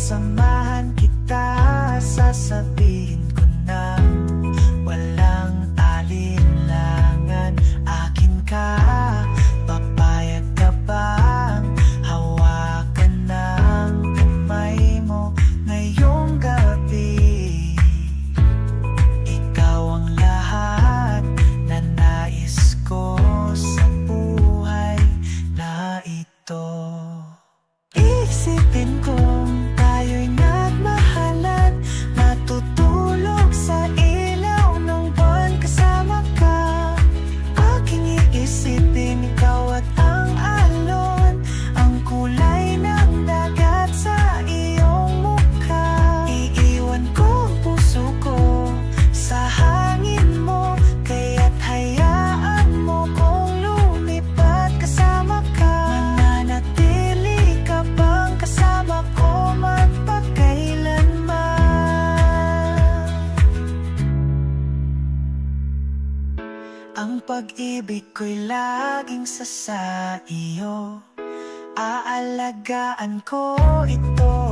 sasamahan kita, sasabihin ko na walang alinlangan. Akin ka, papayag ka bang hawakan ng kamay mo ngayong gabi? Ikaw ang lahat na nais ko sa buhay na ito. Isipin kong tayo'y nagmahalan, natutulog sa ilaw ng buwan kasama ka. Aking iisipin ikaw at ang alon, ang kulay ng dagat sa iyong mukha. Iiwan ko ang puso ko sa hangin mo, kaya't hayaan mo kong lumipat kasama ka. Mananatili ka bang kasama ko magpakailanman? Ang pag-ibig ko'y laging sa iyo, aalagaan ko ito.